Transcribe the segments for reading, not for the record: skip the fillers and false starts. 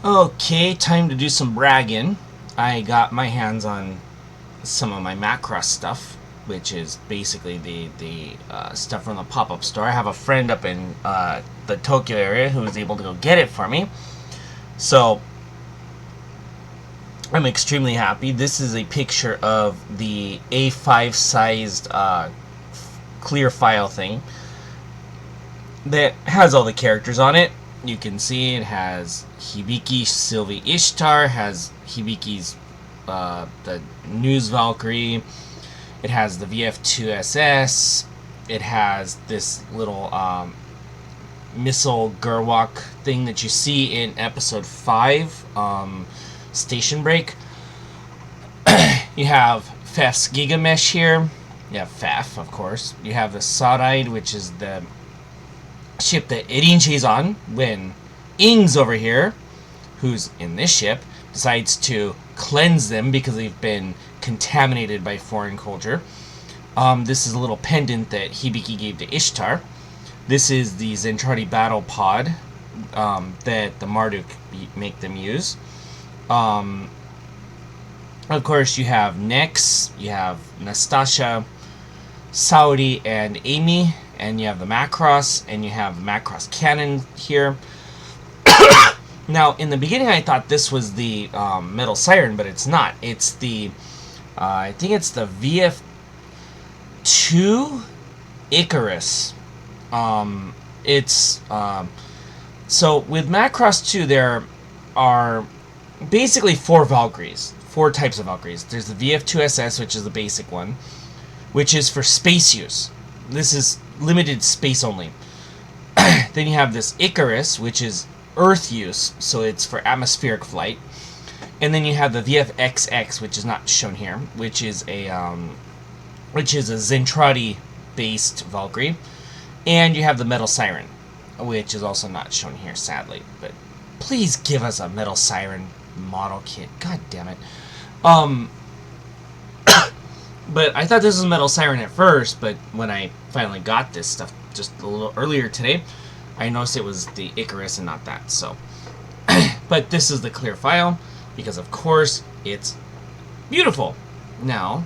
Okay, time to do some bragging. I got my hands on some of my Macross stuff, which is basically the stuff from the pop-up store. I have a friend up in the Tokyo area who was able to go get it for me. So I'm extremely happy. This is a picture of the A5 sized clear file thing that has all the characters on it. You can see it has Hibiki, Sylvie, Ishtar, has Hibiki's the News Valkyrie. It has the VF2SS. It has this little missile Gerwak thing that you see in episode 5, Station Break. You have Fef's Gigamesh here. You have Fef, of course. You have the Saride, which is the ship that Erinchi's on when Ing's over here, who's in this ship, decides to cleanse them because they've been contaminated by foreign culture. This is a little pendant that Hibiki gave to Ishtar. This is the Zentradi battle pod that the Marduk make them use. Of course, you have Nex, you have Nastasha, Saudi, and Amy, and you have the Macross, and you have the Macross cannon here. Now, in the beginning, I thought this was the Metal Siren, but it's not. It's the, I think it's the VF2 Icarus. So with Macross 2, there are basically four Valkyries, four types of Valkyries. There's the VF2SS, which is the basic one, which is for space use. This is limited space only. Then you have this Icarus, which is Earth use, so it's for atmospheric flight. And then you have the VFXX, which is not shown here, which is a Zentradi-based Valkyrie. And you have the Metal Siren, which is also not shown here, sadly. But please give us a Metal Siren model kit. God damn it. But I thought this was Metal Siren at first, but when I finally got this stuff just a little earlier today, I noticed it was the Icarus and not that, so. But this is the clear file, because of course, it's beautiful. Now,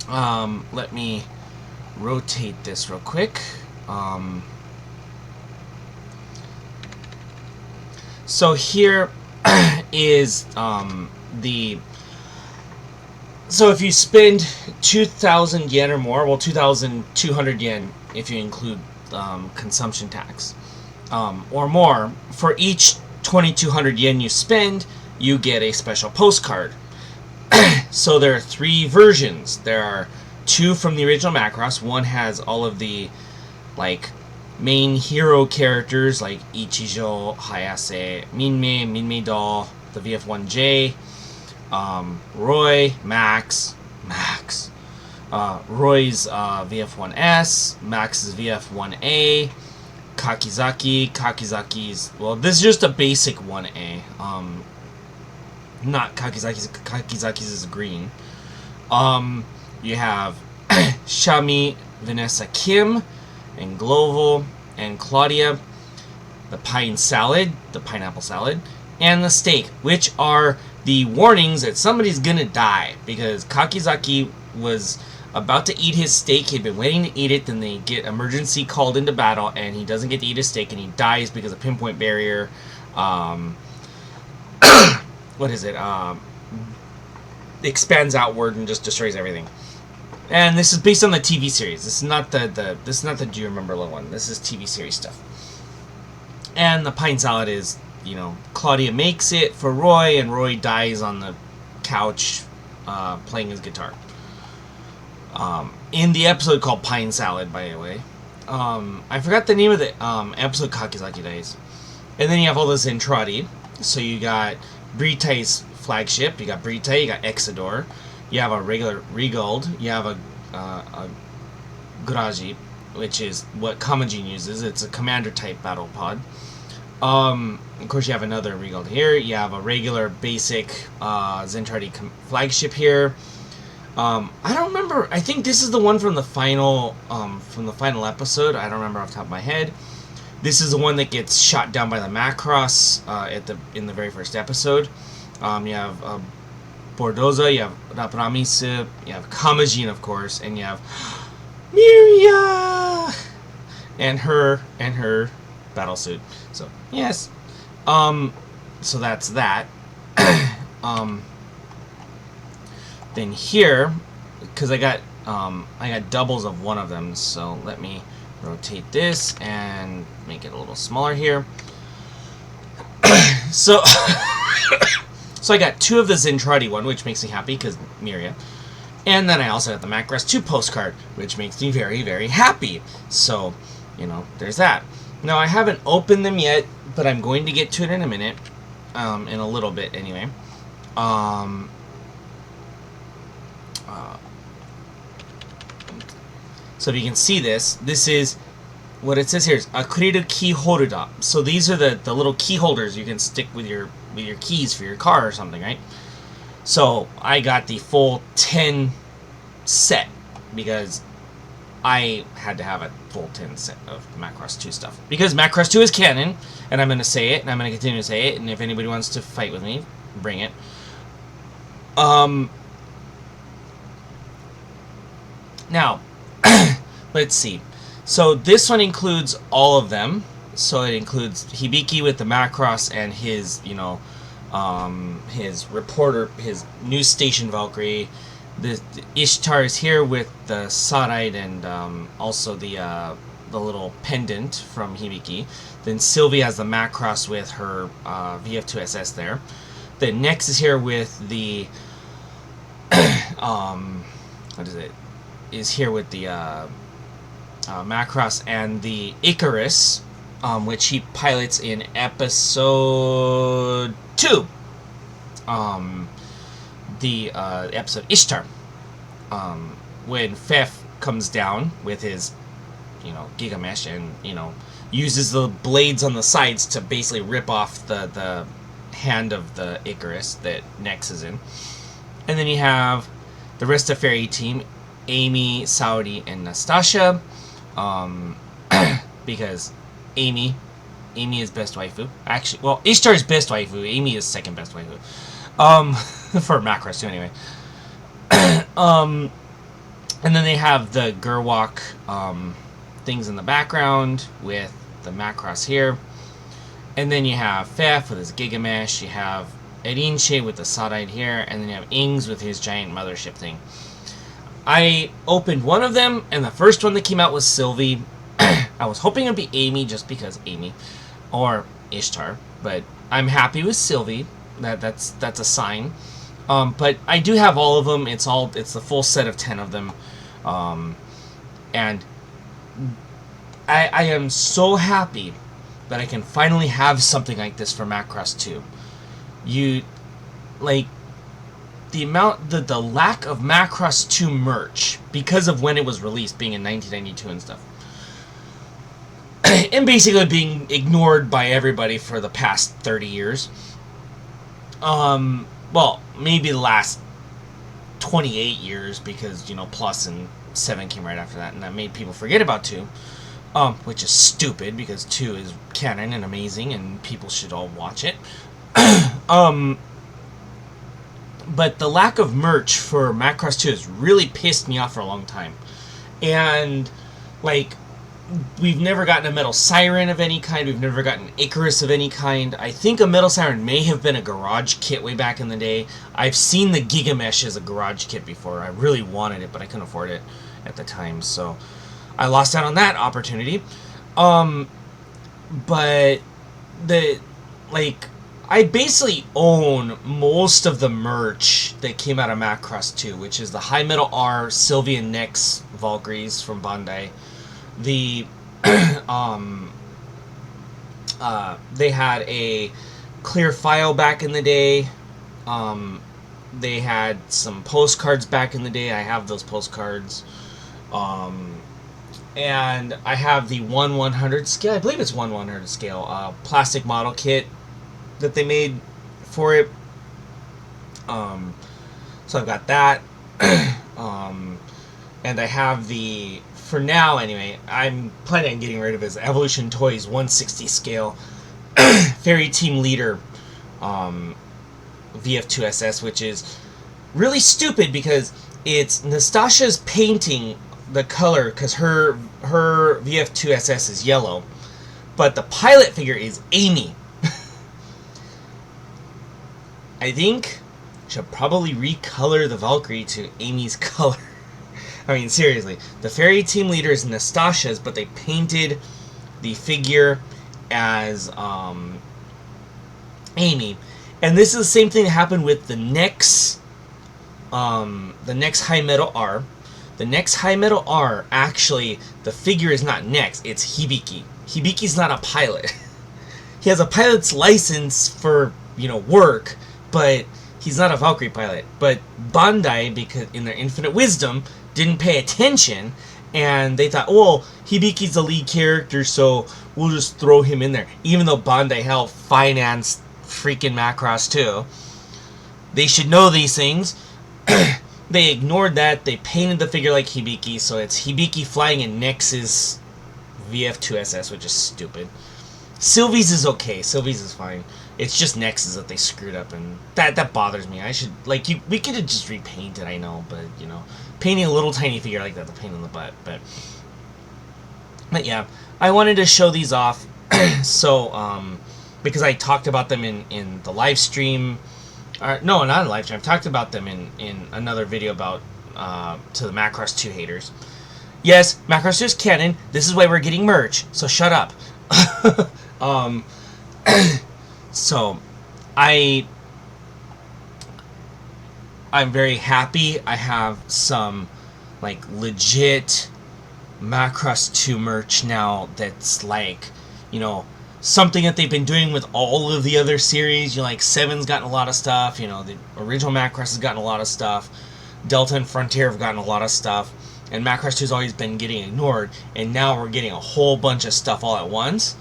let me rotate this real quick. So here is so if you spend 2,000 yen or more, well, 2,200 yen if you include consumption tax, or more, for each 2,200 yen you spend, you get a special postcard. So there are three versions. There are two from the original Macross. One has all of the, like, main hero characters like Ichijo, Hayase, Minmei Doll, the VF1J, Roy, Max, Roy's VF1S, Max's VF1A, Kakizaki's, well, this is just a basic 1A, not Kakizaki's is green. You have Shami, Vanessa Kim, and Gloval, and Claudia, the pineapple salad, and the steak, which are the warnings that somebody's gonna die, because Kakizaki was about to eat his steak. He'd been waiting to eat it, then they get emergency called into battle, and he doesn't get to eat his steak, and he dies because of pinpoint barrier. What is it? Expands outward and just destroys everything. And this is based on the TV series. This is not the Do You Remember Little one. This is TV series stuff. And the pine salad is, Claudia makes it for Roy, and Roy dies on the couch playing his guitar. In the episode called Pine Salad, by the way. I forgot the name of the episode Kakizaki dies. And then you have all this Zentradi. So you got Britai's flagship. You got Britai, you got Exodor. You have a regular Regald. You have a Guraji, which is what Kamajin uses. It's a commander-type battle pod. Of course, you have another Regald here. You have a regular basic Zentradi flagship here. I don't remember. I think this is the one from the final episode. I don't remember off the top of my head. This is the one that gets shot down by the Macross in the very first episode. You have Bordoza, you have Rapramise, you have Kamajin, of course, and you have Miria and her battle suit. So yes, so that's that. Then here, because I got doubles of one of them, so let me rotate this and make it a little smaller here. So so I got two of the Zentradi one, which makes me happy because Miria. And then I also got the Macross 2 postcard, which makes me very, very happy. So, you know, there's that. Now, I haven't opened them yet, but I'm going to get to it in a minute. In a little bit, anyway. So if you can see this is what it says here is Acrylic key holder. So these are the little key holders you can stick with your keys for your car or something, right? So I got the full 10 set because I had to have a full 10 set of Macross 2 stuff. Because Macross 2 is canon, and I'm going to say it, and I'm going to continue to say it, and if anybody wants to fight with me, bring it. Now, let's see. So this one includes all of them. So it includes Hibiki with the Macross and his, you know, his reporter, his news station Valkyrie. The Ishtar is here with the Sarite and also the little pendant from Hibiki. Then Sylvie has the Macross with her VF2SS there. Then Nex is here with the what is it? Is here with the Macross and the Icarus, which he pilots in episode 2. The episode Ishtar, when Fef comes down with his, you know, Gigamesh and, you know, uses the blades on the sides to basically rip off the hand of the Icarus that Nex is in. And then you have the rest of Fairy team, Amy, Saudi, and Nastasia, because Amy is best waifu. Actually, well, Ishtar is best waifu. Amy is second best waifu. For Macross too, anyway. And then they have the Gerwalk things in the background with the Macross here. And then you have Fef with his Gigamesh. You have Erinche with the Sarite here. And then you have Ings with his giant mothership thing. I opened one of them, and the first one that came out was Sylvie. I was hoping it would be Amy, just because Amy. Or Ishtar. But I'm happy with Sylvie. That's a sign. But I do have all of them. It's the full set of 10 of them. And I am so happy that I can finally have something like this for Macross 2. The lack of Macross 2 merch because of when it was released, being in 1992 and stuff. And basically being ignored by everybody for the past 30 years. Well, maybe the last 28 years, because, you know, Plus and 7 came right after that, and that made people forget about 2. Which is stupid, because 2 is canon and amazing, and people should all watch it. But the lack of merch for Macross 2 has really pissed me off for a long time. And, like, we've never gotten a Metal Siren of any kind. We've never gotten Icarus of any kind. I think a Metal Siren may have been a garage kit way back in the day. I've seen the Gigamesh as a garage kit before. I really wanted it, but I couldn't afford it at the time. So I lost out on that opportunity. But I basically own most of the merch that came out of Macross 2, which is the High Metal R, Sylvie and Nex Valkyries from Bandai. The they had a clear file back in the day. They had some postcards back in the day. I have those postcards. And I have the 1/100 scale. I believe it's 1/100 scale plastic model kit that they made for it. So I've got that. And I have the for now anyway, I'm planning on getting rid of his Evolution Toys 160 scale Fairy Team Leader VF2SS, which is really stupid because it's Nastasha's painting the color because her VF2SS is yellow, but the pilot figure is Amy. I think I should probably recolor the Valkyrie to Amy's color. I mean, seriously, the Fairy Team Leader is Nastasha's, but they painted the figure as Amy. And this is the same thing that happened with the next High Metal R. The next High Metal R, actually, the figure is not Nex, it's Hibiki. Hibiki's not a pilot. He has a pilot's license for, work, but he's not a Valkyrie pilot. But Bandai, because in their infinite wisdom, didn't pay attention, and they thought, well, Hibiki's the lead character, so we'll just throw him in there. Even though Bandai helped finance freaking Macross too. They should know these things. They ignored that. They painted the figure like Hibiki, so it's Hibiki flying in Nex's VF2SS, which is stupid. Sylvie's is okay. Sylvie's is fine. It's just Nex's that they screwed up, and that bothers me. I should, we could have just repainted, I know, but, painting a little tiny figure like that's a pain in the butt, but yeah, I wanted to show these off, so, because I talked about them in the live stream. No, not in live stream. I've talked about them in another video about to the Macross 2 haters. Yes, Macross 2 is canon. This is why we're getting merch, so shut up. So, I'm very happy. I have some, legit Macross 2 merch now that's, something that they've been doing with all of the other series. Seven's gotten a lot of stuff. The original Macross has gotten a lot of stuff. Delta and Frontier have gotten a lot of stuff. And Macross 2 has always been getting ignored. And now we're getting a whole bunch of stuff all at once.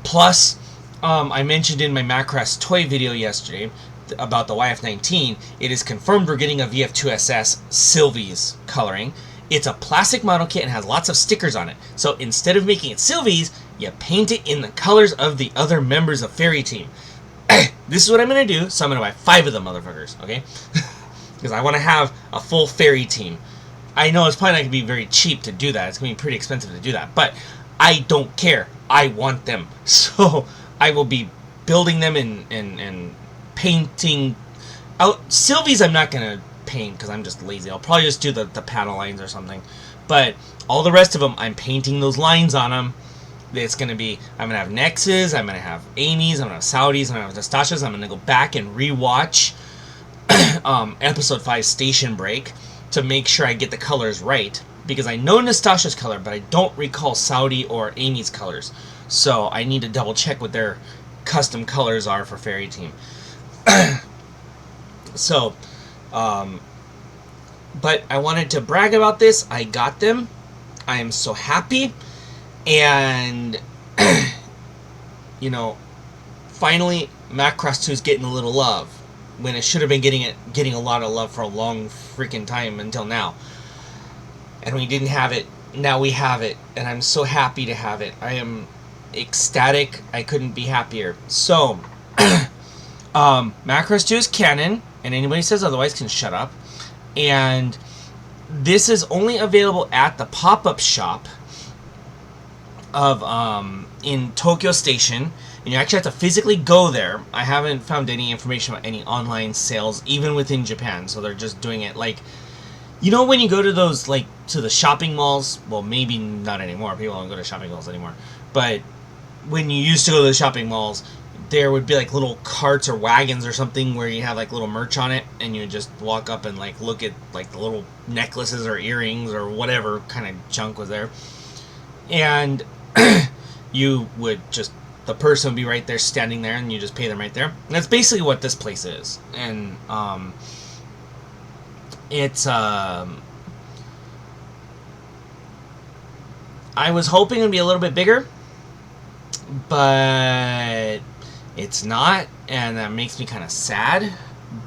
Plus, I mentioned in my Macross toy video yesterday about the YF-19, it is confirmed we're getting a VF2SS Sylvie's coloring. It's a plastic model kit and has lots of stickers on it. So instead of making it Sylvie's, you paint it in the colors of the other members of Fairy Team. This is what I'm going to do, so I'm going to buy 5 of them motherfuckers, okay? Because I want to have a full Fairy Team. I know it's probably not going to be very cheap to do that. It's going to be pretty expensive to do that. But I don't care. I want them. So I will be building them and painting out. Sylvie's I'm not going to paint because I'm just lazy. I'll probably just do the panel lines or something. But all the rest of them, I'm painting those lines on them. It's going to be, I'm going to have Nex's, I'm going to have Amy's, I'm going to have Saudi's, I'm going to have Nastasha's. I'm going to go back and rewatch Episode 5 Station Break to make sure I get the colors right. Because I know Nastasha's color, but I don't recall Saudi or Amy's colors. So I need to double check what their custom colors are for Fairy Team. So, but I wanted to brag about this. I got them. I am so happy. And, finally, Macross 2 is getting a little love. When it should have been getting a lot of love for a long freaking time until now. And we didn't have it. Now we have it. And I'm so happy to have it. I am ecstatic. I couldn't be happier. So, Macross 2 is canon. And anybody who says otherwise can shut up. And this is only available at the pop-up shop of in Tokyo Station, and you actually have to physically go there. I haven't found any information about any online sales, even within Japan, so they're just doing it when you go to those, to the shopping malls, well, maybe not anymore, people don't go to shopping malls anymore, but when you used to go to the shopping malls, there would be, little carts or wagons or something where you have, little merch on it, and you would just walk up and, look at, the little necklaces or earrings or whatever kind of junk was there, and you would just, the person would be right there standing there and you just pay them right there. And that's basically what this place is. And it's I was hoping it would be a little bit bigger, but it's not, and that makes me kind of sad.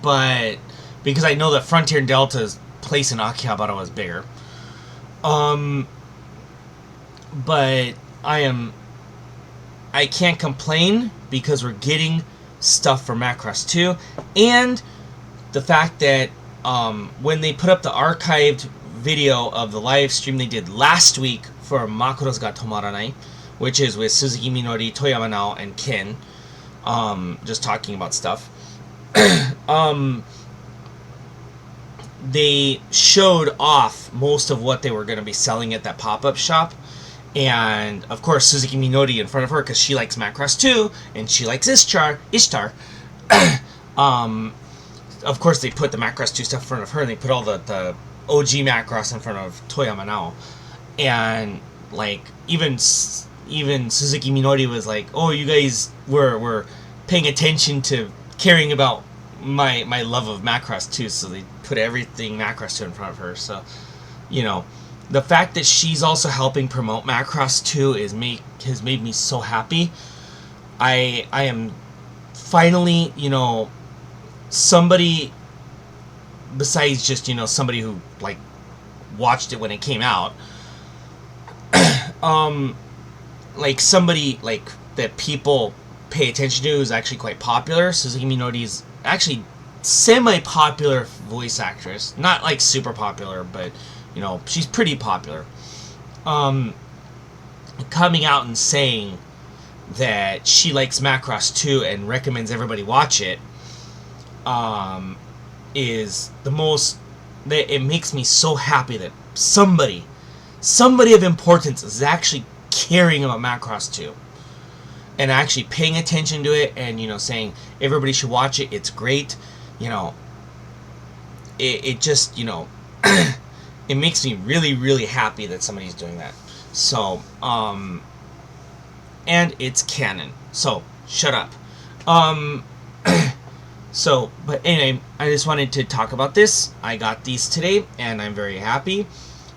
But because I know that Frontier and Delta's place in Akihabara was bigger. but I can't complain because we're getting stuff for Macross 2, and the fact that when they put up the archived video of the live stream they did last week for Macross ga Tomaranai, which is with Suzuki Minori, Toyama Nao, and Ken, just talking about stuff. They showed off most of what they were going to be selling at that pop-up shop. And, of course, Suzuki Minori in front of her, because she likes Macross 2, and she likes Ishtar. Of course, they put the Macross 2 stuff in front of her, and they put all the OG Macross in front of Toyama Nao. And, like, even Suzuki Minori was like, oh, you guys were paying attention to caring about my love of Macross 2, so they put everything Macross 2 in front of her. So, you know, the fact that she's also helping promote Macross 2 has made me so happy. I am finally, you know, somebody besides just, you know, somebody who, like, watched it when it came out. Like, somebody, like, that people pay attention to is actually quite popular. Suzuki Minori's actually semi-popular voice actress. Not, like, super popular, but, you know, she's pretty popular. Coming out and saying that she likes Macross 2 and recommends everybody watch it, is the most... It makes me so happy that somebody of importance is actually caring about Macross 2. And actually paying attention to it and, you know, saying everybody should watch it, it's great. You know, it just, you know, it makes me really, really happy that somebody's doing that. So, and it's canon. So, shut up. So, but anyway, I just wanted to talk about this. I got these today, and I'm very happy.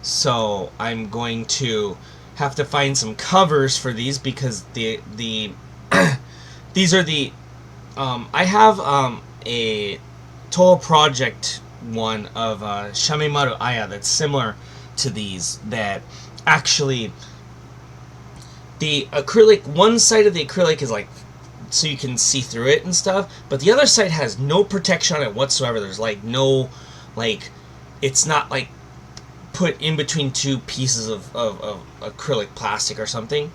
So, I'm going to have to find some covers for these, because the these are the I have a Toho Project one of Shamemaru Aya that's similar to these, that actually the acrylic, one side of the acrylic is like so you can see through it and stuff, but the other side has no protection on it whatsoever. There's like no, like, it's not like put in between two pieces of acrylic plastic or something.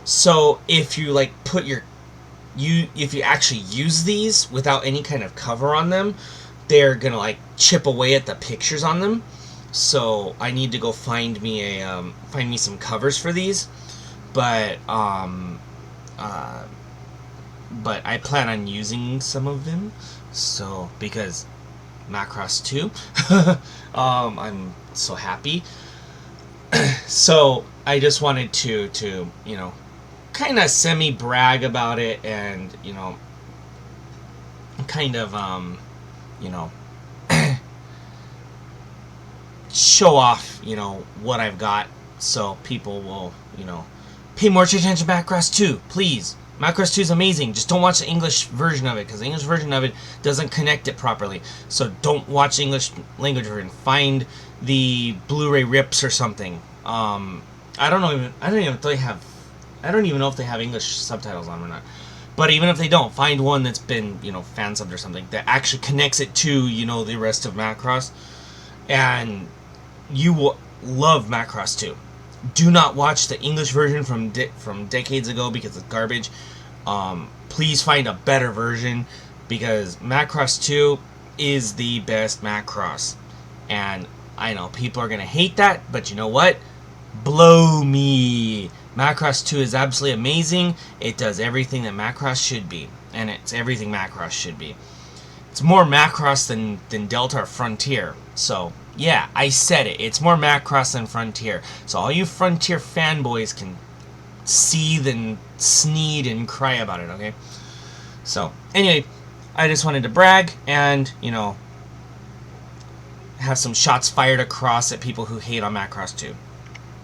So if you like put if you actually use these without any kind of cover on them, they're gonna like chip away at the pictures on them. So I need to go find me some covers for these, but I plan on using some of them. So because Macross 2, I'm so happy. So I just wanted to you know, kind of semi-brag about it, and, you know, kind of, you know, show off, you know, what I've got, so people will, you know, pay more attention to Macross 2, please. Macross 2 is amazing. Just don't watch the English version of it, because the English version of it doesn't connect it properly. So don't watch the English language version. Find the Blu-ray rips or something. I don't even know if they have English subtitles on or not. But even if they don't, find one that's been, you know, fan subbed or something that actually connects it to, you know, the rest of Macross, and you will love Macross 2. Do not watch the English version from decades ago, because it's garbage. Please find a better version, because Macross 2 is the best Macross. And I know people are going to hate that, but you know what? Blow me. Macross 2 is absolutely amazing. It does everything that Macross should be. And it's everything Macross should be. It's more Macross than Delta or Frontier. So, yeah, I said it. It's more Macross than Frontier. So all you Frontier fanboys can seethe and sneed and cry about it, okay? So, anyway, I just wanted to brag and, you know, have some shots fired across at people who hate on Macross 2.